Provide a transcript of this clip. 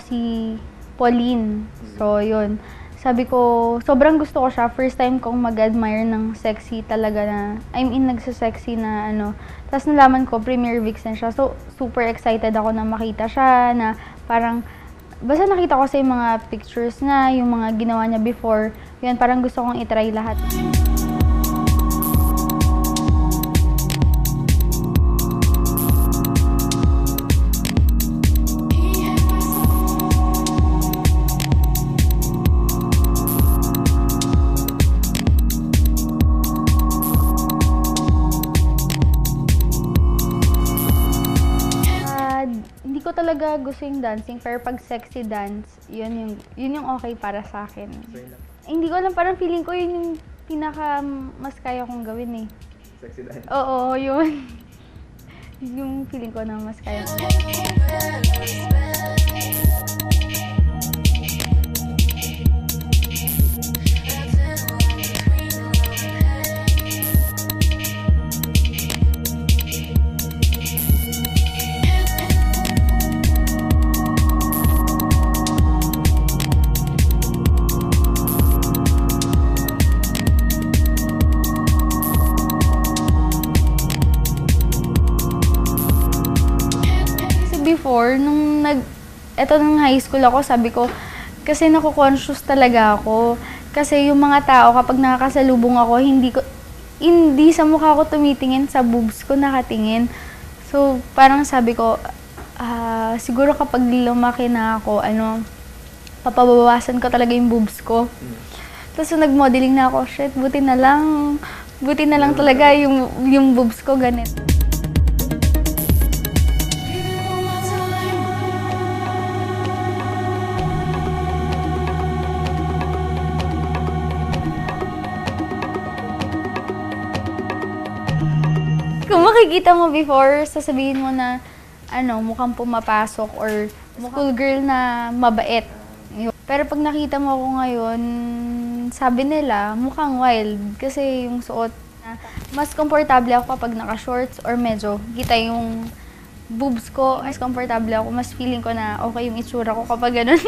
si Pauline. So, yun. Sabi ko, sobrang gusto ko siya. First time kong mag-admire ng sexy talaga na, nagsasexy na ano. Tapos nalaman ko, Premier Vixen siya. So, super excited ako na makita siya, na parang, basta nakita ko sa yung mga pictures na, yung mga ginawa niya before. Yun, parang gusto kong itry lahat. Hindi ko talaga gusto yung dancing, pero pag sexy dance, yun yung okay para sa akin. Hindi ko alam, parang feeling ko yun yung pinaka mas kaya kong gawin eh. Sexy dance? Oo, yun. Yung feeling ko na mas kaya. Before, nung nung high school ako, sabi ko, kasi naku-conscious talaga ako. Kasi yung mga tao, kapag nakakasalubong ako, hindi sa mukha ko tumitingin, sa boobs ko nakatingin. So, parang sabi ko, siguro kapag lumaki na ako, papabawasan ko talaga yung boobs ko. Tapos nag-modeling na ako, shit, buti na lang talaga yung boobs ko ganito. Kung makikita mo before, sasabihin mo na, mukhang pumapasok or school girl na mabait. Pero pag nakita mo ako ngayon, sabi nila, mukhang wild. Kasi yung suot na, mas komportable ako kapag naka-shorts or medyo kita yung boobs ko. Mas komportable ako, mas feeling ko na okay yung itsura ko kapag ganun.